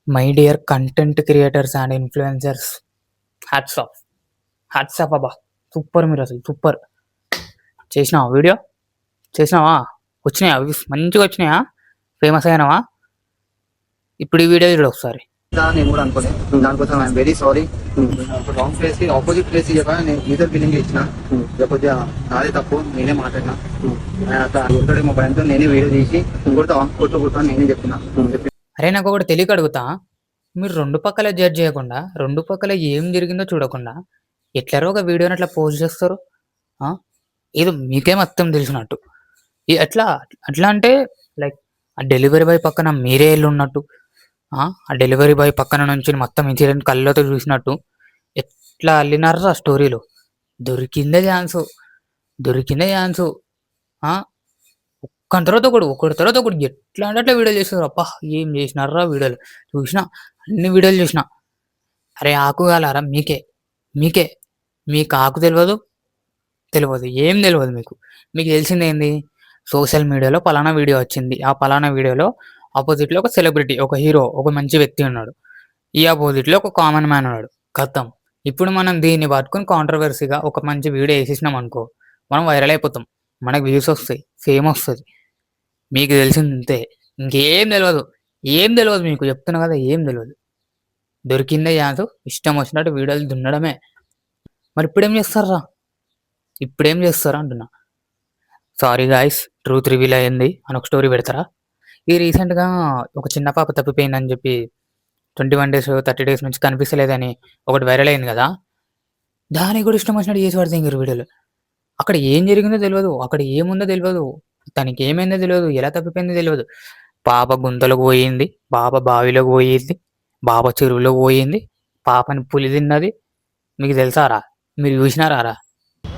My dear content creators and influencers, hats off. Hats off అబ్బా, super. మీరు అసలు super. చేసినావా వీడియో? చేసినావా? వచ్చినాయా వ్యూస్? మంచిగా వచ్చినాయా? ఫేమస్ అయినావా? ఇప్పుడు ఈ వీడియో చూడు ఒకసారి. నేను కూడా అనుకోలే, దానికోసం I'm very sorry. Wrong place కి ఆపోజిట్ ప్లేస్ చెప్పా, నేను యూజర్ ఫీలింగ్ ఇచ్చిన. కొద్దిగా నాదే తప్పు, నేనే మాట్లాడినా. అట్లా మా భయంతో నేనే వీడియో తీసి కొట్టు నేనే చెప్తున్నా. అరే నాకు ఒకటి తెలియక అడుగుతా, మీరు రెండు పక్కల జడ్జ్ చేయకుండా, రెండు పక్కల ఏం జరిగిందో చూడకుండా ఎట్లరో ఒక వీడియోని అట్లా పోస్ట్ చేస్తారు? ఏదో మీకేం అర్థం తెలిసినట్టు. ఎట్లా అట్లా అంటే లైక్ ఆ డెలివరీ బాయ్ పక్కన మీరే వెళ్ళి ఉన్నట్టు, ఆ డెలివరీ బాయ్ పక్కన నుంచి మొత్తం ఇన్సిడెంట్ కళ్ళతో చూసినట్టు ఎట్లా అల్లినారు ఆ స్టోరీలో. దొరికిందే ఛాన్సు, దొరికిందే ఛాన్సు. ఒక్కని తర్వాత ఒకటి తర్వాత ఒకటి ఎట్లా అంటే అట్లా వీడియోలు చేస్తారు. అబ్బా ఏం చేసినారా వీడియోలు! చూసినా, అన్ని వీడియోలు చూసినా. అరే ఆకు కాలారా మీకే, మీకే మీకు ఆకు తెలియదు, ఏం తెలియదు మీకు. మీకు తెలిసింది ఏంది? సోషల్ మీడియాలో పలానా వీడియో వచ్చింది, ఆ పలానా వీడియోలో ఆపోజిట్లో ఒక సెలబ్రిటీ, ఒక హీరో, ఒక మంచి వ్యక్తి ఉన్నాడు. ఈ ఆపోజిట్లో ఒక కామన్ మ్యాన్ ఉన్నాడు. ఖతం. ఇప్పుడు మనం దీన్ని పట్టుకొని కాంట్రవర్సీగా ఒక మంచి వీడియో వేసేసినాం అనుకో, మనం వైరల్ అయిపోతాం. మనకు వ్యూస్ వస్తాయి, ఫేమ్ వస్తుంది. మీకు తెలిసింది ఇంతే, ఇంకేం తెలియదు. ఏం తెలియదు మీకు, చెప్తున్నా కదా, ఏం తెలియదు. దొరికిందే ఛాన్స్, ఇష్టం వచ్చినట్టు వీడియోలు దున్నడమే. మరి ఇప్పుడేం చేస్తారా? ఇప్పుడేం చేస్తారా అంటున్నా. సారీ గాయ్స్, ట్రూత్ రివీల్ అయ్యింది అని ఒక స్టోరీ పెడతారా? ఈ రీసెంట్గా ఒక చిన్న పాప తప్పిపోయిందని చెప్పి 21 days 30 days నుంచి కనిపిస్తలేదని ఒకటి వైరల్ అయింది కదా. దానికి కూడా ఇష్టం వచ్చినట్టు చేసి పడితే ఇంక వీడియోలు. అక్కడ ఏం జరిగిందో తెలియదు, అక్కడ ఏముందో తెలియదు, తనకి ఏమైందో తెలియదు, ఎలా తప్పిపోయిందో తెలియదు. పాప గుంతలోకి పోయింది, పాప బావిలోకి పోయింది, పాప చెరువులోకి పోయింది, పాపని పులి తిన్నది. మీకు తెలుసారా? మీరు చూసినారా?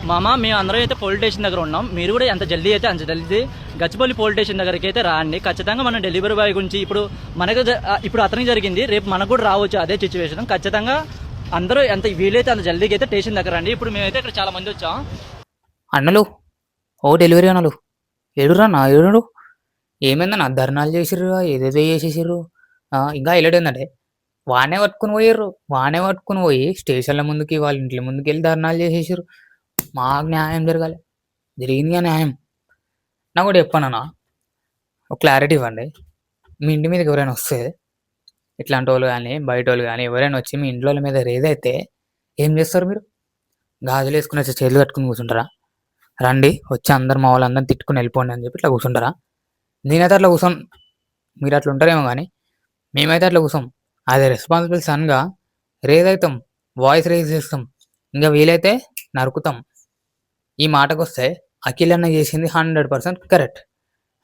మామ మేము అందరం అయితే పోలీస్ స్టేషన్ దగ్గర ఉన్నాం. మీరు కూడా ఎంత జల్దీ అయితే అంత జల్దీ గచ్చిపల్లి పోలీస్ స్టేషన్ దగ్గరికి అయితే రాండి. ఖచ్చితంగా మనం డెలివరీ బాయ్ గురించి ఇప్పుడు అతనికి జరిగింది, రేపు మనకు కూడా రావచ్చు అదే సిచ్యువేషన్. ఖచ్చితంగా అందరూ ఎంత వీలైతే అంత జల్దీకి అయితే స్టేషన్ దగ్గర రండి. ఇప్పుడు మేమైతే ఇక్కడ చాలా మంది వచ్చాం. అన్నలు, ఓ డెలివరీ అన్నలు, ఏడురా నా ఏడు. ఏమైందన్నా ధర్నాలు చేసిర్రు, ఏదేదో చేసేసిర్రు. ఇంకా హైలైట్ ఏంటంటే వానే పట్టుకుని పోయి స్టేషన్ల ముందుకి, వాళ్ళ ఇంట్ల ముందుకి వెళ్ళి ధర్నాలు చేసేసారు. మాకు న్యాయం జరగాలి, జరిగిందిగా న్యాయం. నాకు కూడా చెప్పానన్నా, ఒక క్లారిటీ ఇవ్వండి. మీ ఇంటి మీదకి ఎవరైనా వస్తే, ఇట్లాంటి వాళ్ళు కానీ బయట వాళ్ళు కానీ ఎవరైనా వచ్చి మీ ఇంట్లో మీద రేదైతే ఏం చేస్తారు మీరు? గాజులు వేసుకుని వచ్చి చేతులు కట్టుకుని కూర్చుంటారా? రండి వచ్చి అందరు మా వాళ్ళందరిని తిట్టుకుని వెళ్ళిపోండి అని చెప్పి ఇట్లా కూర్చుంటారా? నేనైతే అట్లా కూర్చోను. మీరు అట్లా ఉంటారేమో కానీ మేమైతే అట్లా కూర్చోం. అదే రెస్పాన్సిబుల్ సన్గా రేజ్ అవుతాం, వాయిస్ రేజ్ చేస్తాం, ఇంకా వీలైతే నరుకుతాం. ఈ మాటకు వస్తే అఖిల్ అన్న చేసింది 100% కరెక్ట్,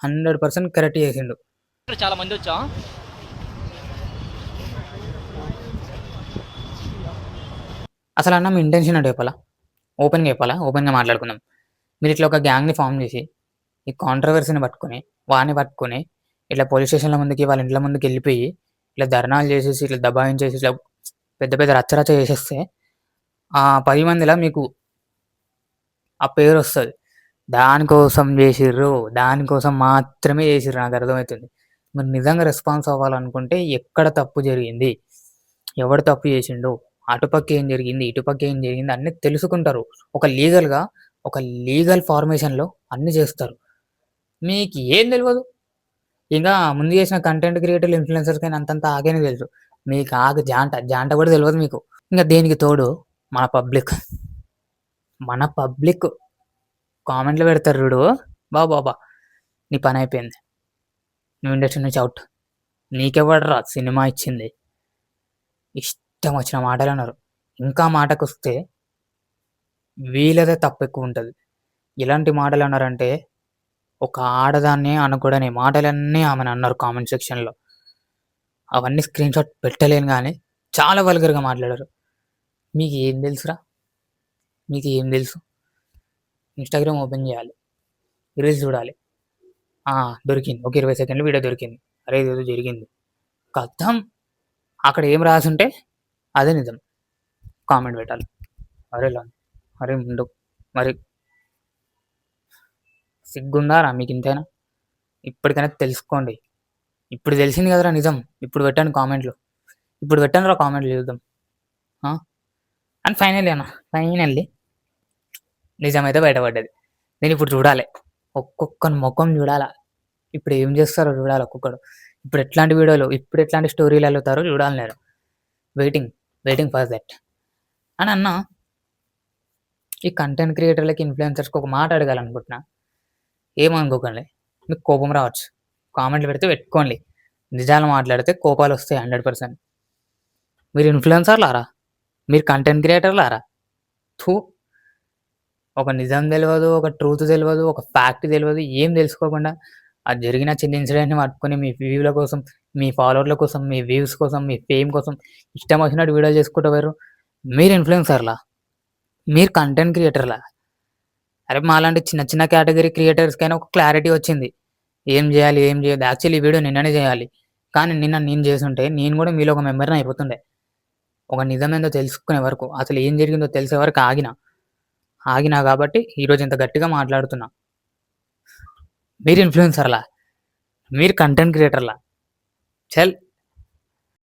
100% కరెక్ట్ చేసిండు. ఇక్కడ చాలా మంది వచ్చాం. అసలు అన్న మీ ఇంటెన్షన్ అంటే చెప్పాలా? ఓపెన్గా మాట్లాడుకుందాం. మీరు ఇట్లా ఒక గ్యాంగ్ని ఫామ్ చేసి ఈ కాంట్రవర్సీని వాడిని పట్టుకొని ఇట్లా పోలీస్ స్టేషన్ల ముందుకి, వాళ్ళ ఇంట్ల ముందుకి వెళ్ళిపోయి ఇట్లా ధర్నాలు చేసేసి, ఇట్లా దబాయించేసి, ఇట్లా పెద్ద పెద్ద రచ్చరచ్చ చేసేస్తే ఆ 10 మందిలా మీకు ఆ పేరు వస్తుంది. దానికోసం చేసిర్రు, దానికోసం మాత్రమే చేసిర్రు, నాకు అర్థమవుతుంది. మరి నిజంగా రెస్పాన్స్ అవ్వాలనుకుంటే ఎక్కడ తప్పు జరిగింది, ఎవడు తప్పు చేసిండు, అటుపక్క ఏం జరిగింది, ఇటుపక్క ఏం జరిగింది అన్నీ తెలుసుకుంటారు. ఒక లీగల్ ఫార్మేషన్లో అన్నీ చేస్తారు. మీకు ఏం తెలియదు. ఇంకా ముందు చేసిన కంటెంట్ క్రియేటర్లు, ఇన్ఫ్లుయెన్సర్స్ కానీ అంతంత ఆగేనే తెలుసు. మీకు ఆగ జాంట కూడా తెలియదు మీకు. ఇంకా దేనికి తోడు మన పబ్లిక్ కామెంట్లు పెడతారు చూడు, బాబా నీ పని అయిపోయింది, నువ్వు ఇండస్ట్రీ నుంచి అవుట్. నీకెవడరా సినిమా ఇచ్చింది? ఇష్టం వచ్చిన మాటలు అన్నారు. ఇంకా మాటకు వస్తే వీళ్ళదే తప్పు ఎక్కువ ఉంటుంది. ఇలాంటి మాటలు అన్నారంటే ఒక ఆడదాన్ని అనకూడని మాటలన్నీ ఆమెను అన్నారు కామెంట్ సెక్షన్లో. అవన్నీ స్క్రీన్ షాట్ పెట్టలేను కానీ చాలా వల్గర్గా మాట్లాడారు. మీకు ఏం తెలుసురా? మీకు ఏం తెలుసు? ఇన్స్టాగ్రామ్ ఓపెన్ చేయాలి, రీల్స్ చూడాలి, దొరికింది ఒక 20 సెకండ్లు వీడియో దొరికింది, అరే ఇదేదో జరిగింది, కథం. అక్కడ ఏం రాసుంటే అదే నిజం. కామెంట్ పెట్టాలి, అరే ముందు మరి సిగ్గుందారా మీకు ఇంతైనా? ఇప్పటికైనా తెలుసుకోండి. ఇప్పుడు తెలిసింది కదరా నిజం, ఇప్పుడు పెట్టండి కామెంట్లు. ఇప్పుడు పెట్టండి రా కామెంట్లు చూద్దాం. అండ్ ఫైనల్లీ నిజమైతే బయటపడ్డది. నేను ఇప్పుడు చూడాలి, ఒక్కొక్కని ముఖం చూడాలా, ఇప్పుడు ఏం చేస్తారో చూడాలి ఒక్కొక్కడు. ఇప్పుడు ఎట్లాంటి వీడియోలు, ఇప్పుడు ఎట్లాంటి స్టోరీలు వెళ్తారో చూడాలి నేను. Waiting for that. అని అన్న, ఈ కంటెంట్ క్రియేటర్లకి, ఇన్ఫ్లుయెన్సర్స్కి ఒక మాట అడగాలనుకుంటున్నా. ఏమనుకోకండి, మీకు కోపం రావచ్చు, కామెంట్లు పెడితే పెట్టుకోండి. నిజాలు మాట్లాడితే కోపాలు వస్తాయి 100%. మీరు ఇన్ఫ్లుయెన్సర్లారా, మీరు కంటెంట్ క్రియేటర్లారా, థూ. ఒక నిజం తెలియదు, ఒక ట్రూత్ తెలియదు, ఒక ఫ్యాక్ట్ తెలియదు, ఏం తెలుసుకోకుండా అది జరిగిన చిన్న ఇన్సిడెంట్ని పట్టుకొని మీ వ్యూల కోసం, మీ ఫాలోవర్ల కోసం, మీ వ్యూస్ కోసం, మీ ఫేమ్ కోసం ఇష్టం వచ్చినట్టు వీడియో చేసుకుంటూ పోయారు. మీరు ఇన్ఫ్లుయెన్సర్లా, మీరు కంటెంట్ క్రియేటర్లా. అరే మాలాంటి చిన్న చిన్న కేటగిరీ క్రియేటర్స్కైనా ఒక క్లారిటీ వచ్చింది, ఏం చేయాలి ఏం చేయదు. యాక్చువల్లీ ఈ వీడియో నిన్ననే చేయాలి, కానీ నిన్న నేను చేసుంటే నేను కూడా మీలో ఒక మెంబర్ని అయిపోతుండే. ఒక నిజమేందో తెలుసుకునే వరకు, అసలు ఏం జరిగిందో తెలిసే వరకు ఆగినా కాబట్టి ఈరోజు ఇంత గట్టిగా మాట్లాడుతున్నా. మీరు ఇన్ఫ్లుయెన్సర్లా, మీరు కంటెంట్ క్రియేటర్లా, చల్.